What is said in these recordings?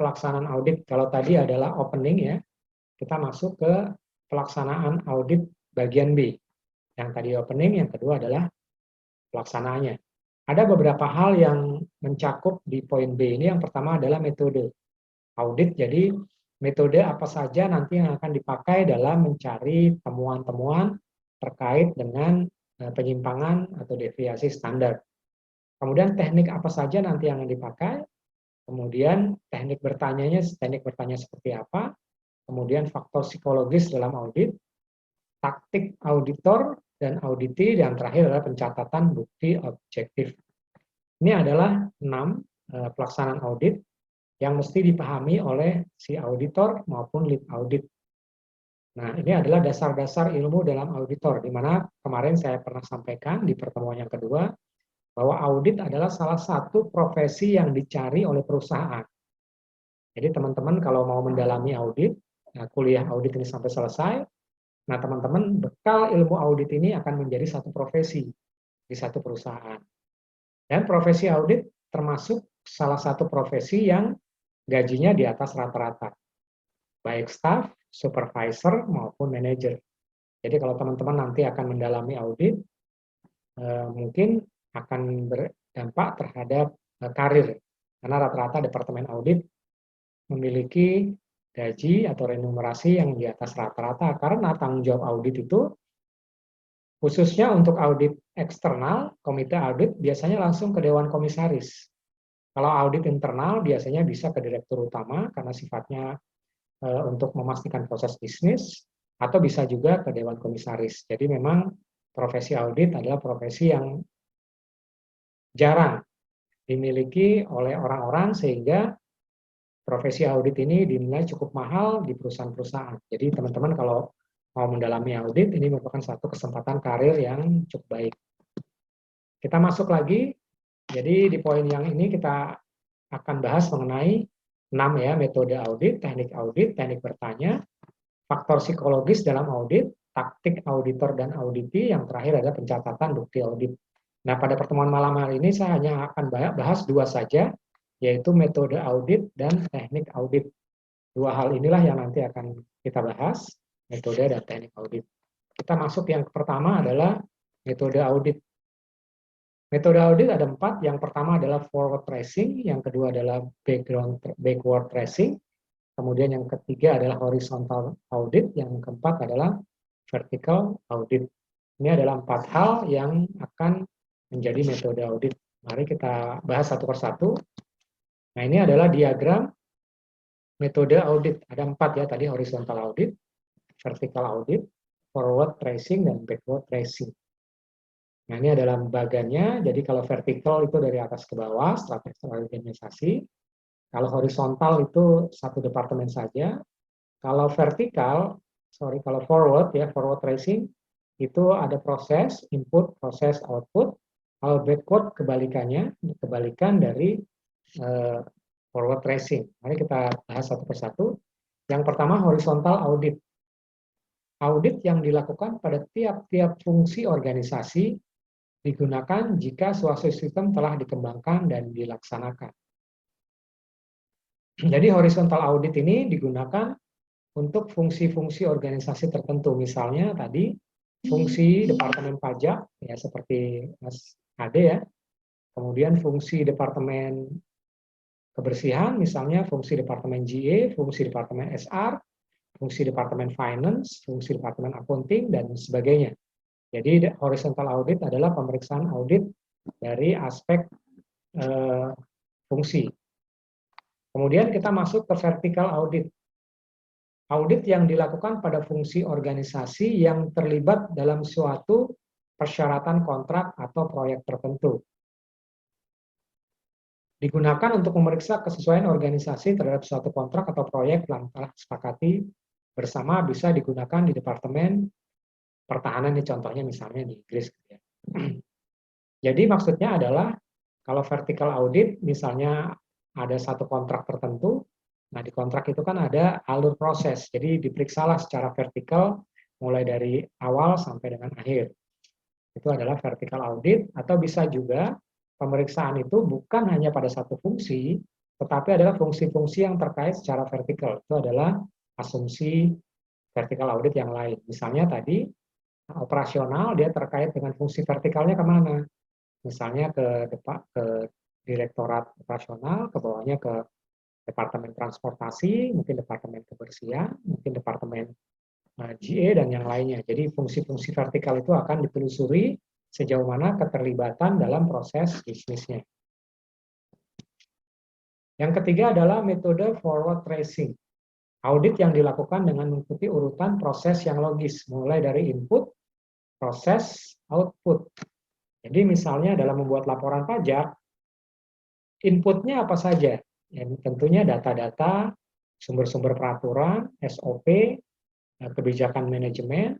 pelaksanaan audit. Kalau tadi adalah opening ya, kita masuk ke pelaksanaan audit bagian B. Yang tadi opening, yang kedua adalah pelaksanaannya. Ada beberapa hal yang mencakup di poin B ini. Yang pertama adalah metode audit. Jadi metode apa saja nanti yang akan dipakai dalam mencari temuan-temuan terkait dengan penyimpangan atau deviasi standar. Kemudian teknik apa saja nanti yang dipakai, kemudian teknik bertanya seperti apa, kemudian faktor psikologis dalam audit, taktik auditor dan auditi, dan terakhir adalah pencatatan bukti objektif. Ini adalah 6 pelaksanaan audit yang mesti dipahami oleh si auditor maupun lead audit. Nah, ini adalah dasar-dasar ilmu dalam auditor, di mana kemarin saya pernah sampaikan di pertemuan yang kedua, bahwa audit adalah salah satu profesi yang dicari oleh perusahaan. Jadi teman-teman kalau mau mendalami audit, kuliah audit ini sampai selesai, nah teman-teman bekal ilmu audit ini akan menjadi satu profesi di satu perusahaan. Dan profesi audit termasuk salah satu profesi yang gajinya di atas rata-rata, baik staff, supervisor, maupun manajer. Jadi kalau teman-teman nanti akan mendalami audit, mungkin akan berdampak terhadap karir, karena rata-rata departemen audit memiliki gaji atau remunerasi yang di atas rata-rata, karena tanggung jawab audit itu khususnya untuk audit eksternal, komite audit biasanya langsung ke Dewan Komisaris. Kalau audit internal biasanya bisa ke Direktur Utama karena sifatnya untuk memastikan proses bisnis, atau bisa juga ke Dewan Komisaris. Jadi memang profesi audit adalah profesi yang jarang dimiliki oleh orang-orang, sehingga profesi audit ini dinilai cukup mahal di perusahaan-perusahaan. Jadi teman-teman kalau mau mendalami audit, ini merupakan satu kesempatan karir yang cukup baik. Kita masuk lagi, jadi di poin yang ini kita akan bahas mengenai 6 ya, metode audit, teknik bertanya, faktor psikologis dalam audit, taktik auditor dan auditi, yang terakhir adalah pencatatan bukti audit. Nah, pada pertemuan malam hari ini saya hanya akan bahas 2 saja, yaitu metode audit dan teknik audit. 2 hal inilah yang nanti akan kita bahas, metode dan teknik audit. Kita masuk yang pertama adalah metode audit. Metode audit ada 4, yang pertama adalah forward tracing, yang kedua adalah backward tracing, kemudian yang ketiga adalah horizontal audit, yang keempat adalah vertical audit. Ini adalah 4 hal yang akan menjadi metode audit. Mari kita bahas satu persatu. Nah, ini adalah diagram metode audit. Ada 4 ya, tadi horizontal audit, vertical audit, forward tracing, dan backward tracing. Nah, ini adalah bagannya. Jadi kalau vertikal itu dari atas ke bawah, strategi organisasi. Kalau horizontal itu satu departemen saja. Kalau vertikal, kalau forward ya, forward tracing itu ada proses input, proses output. Kalau backward kebalikannya, kebalikan dari forward tracing. Mari kita bahas satu persatu. Yang pertama horizontal audit. Audit yang dilakukan pada tiap-tiap fungsi organisasi digunakan jika suatu sistem telah dikembangkan dan dilaksanakan. Jadi horizontal audit ini digunakan untuk fungsi-fungsi organisasi tertentu. Misalnya tadi fungsi Departemen Pajak ya seperti Mas Ade ya. Kemudian fungsi Departemen Kebersihan, misalnya fungsi Departemen GA, fungsi Departemen SR, fungsi Departemen Finance, fungsi Departemen Accounting, dan sebagainya. Jadi horizontal audit adalah pemeriksaan audit dari aspek fungsi. Kemudian kita masuk ke vertical audit. Audit yang dilakukan pada fungsi organisasi yang terlibat dalam suatu persyaratan kontrak atau proyek tertentu. Digunakan untuk memeriksa kesesuaian organisasi terhadap suatu kontrak atau proyek yang telah disepakati bersama, bisa digunakan di Departemen Pertahanan, ini contohnya misalnya di Inggris. Jadi maksudnya adalah kalau vertical audit misalnya ada satu kontrak tertentu, nah di kontrak itu kan ada alur proses, jadi diperiksalah secara vertikal mulai dari awal sampai dengan akhir. Itu adalah vertical audit, atau bisa juga pemeriksaan itu bukan hanya pada satu fungsi, tetapi adalah fungsi-fungsi yang terkait secara vertikal. Itu adalah asumsi vertikal audit yang lain. Misalnya tadi, operasional dia terkait dengan fungsi vertikalnya kemana? Misalnya ke direktorat operasional, ke bawahnya ke departemen transportasi, mungkin departemen kebersihan, mungkin departemen GA, dan yang lainnya. Jadi fungsi-fungsi vertikal itu akan ditelusuri sejauh mana keterlibatan dalam proses bisnisnya. Yang ketiga adalah metode forward tracing. Audit yang dilakukan dengan mengikuti urutan proses yang logis, mulai dari input, proses, output. Jadi misalnya dalam membuat laporan pajak, inputnya apa saja? Ya, tentunya data-data, sumber-sumber peraturan, SOP, kebijakan manajemen,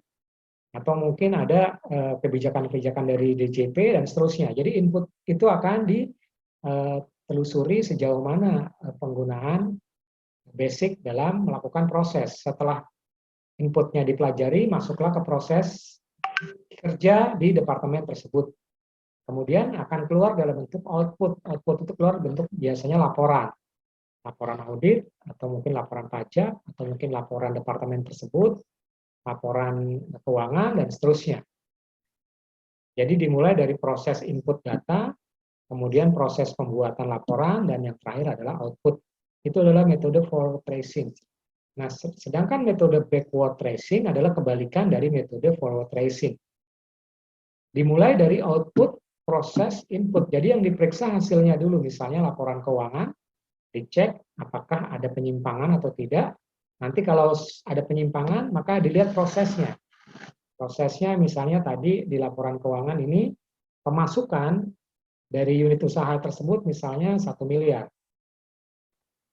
atau mungkin ada kebijakan-kebijakan dari DJP dan seterusnya. Jadi input itu akan ditelusuri sejauh mana penggunaan basic dalam melakukan proses. Setelah inputnya dipelajari, masuklah ke proses kerja di departemen tersebut. Kemudian akan keluar dalam bentuk output. Output itu keluar bentuk biasanya laporan. Laporan audit, atau mungkin laporan pajak, atau mungkin laporan departemen tersebut, laporan keuangan, dan seterusnya. Jadi dimulai dari proses input data, kemudian proses pembuatan laporan, dan yang terakhir adalah output. Itu adalah metode forward tracing. Nah, sedangkan metode backward tracing adalah kebalikan dari metode forward tracing. Dimulai dari output, proses, input. Jadi yang diperiksa hasilnya dulu, misalnya laporan keuangan, dicek apakah ada penyimpangan atau tidak. Nanti kalau ada penyimpangan, maka dilihat prosesnya. Prosesnya misalnya tadi di laporan keuangan ini, pemasukan dari unit usaha tersebut misalnya 1 miliar.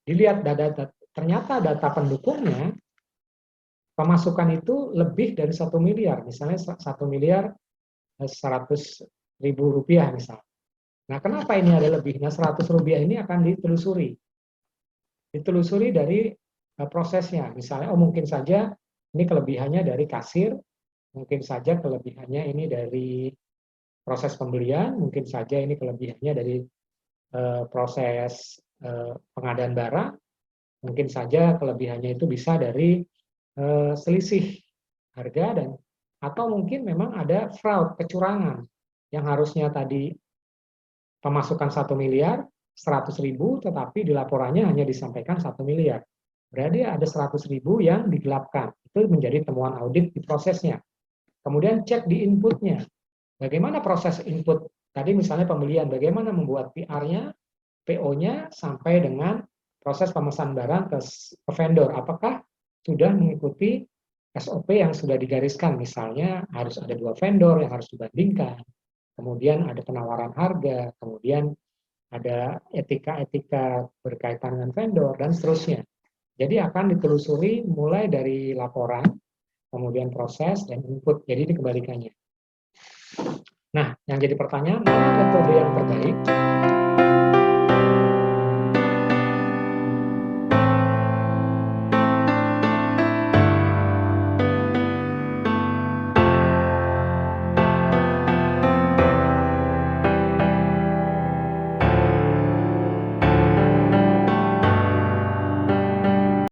Dilihat data, ternyata data pendukungnya, pemasukan itu lebih dari 1 miliar. Misalnya 1 miliar 100.000 rupiah misalnya. Nah, kenapa ini ada lebih? Nah, 100 rupiah ini akan ditelusuri. Ditelusuri dari prosesnya. Misalnya, mungkin saja ini kelebihannya dari kasir, mungkin saja kelebihannya ini dari proses pembelian, mungkin saja ini kelebihannya dari proses pengadaan barang, mungkin saja kelebihannya itu bisa dari selisih harga, dan atau mungkin memang ada fraud, kecurangan, yang harusnya tadi pemasukan 1 miliar, 100.000, tetapi di laporannya hanya disampaikan 1 miliar. Berarti ada 100.000 yang digelapkan. Itu menjadi temuan audit di prosesnya. Kemudian cek di inputnya. Bagaimana proses input? Tadi misalnya pembelian, bagaimana membuat PR-nya, PO-nya, sampai dengan proses pemesan barang ke vendor. Apakah sudah mengikuti SOP yang sudah digariskan? Misalnya harus ada 2 vendor yang harus dibandingkan, kemudian ada penawaran harga, kemudian ada etika-etika berkaitan dengan vendor, dan seterusnya. Jadi akan ditelusuri mulai dari laporan, kemudian proses, dan input. Jadi ini kebalikannya. Nah, yang jadi pertanyaan, mana metode yang terbaik?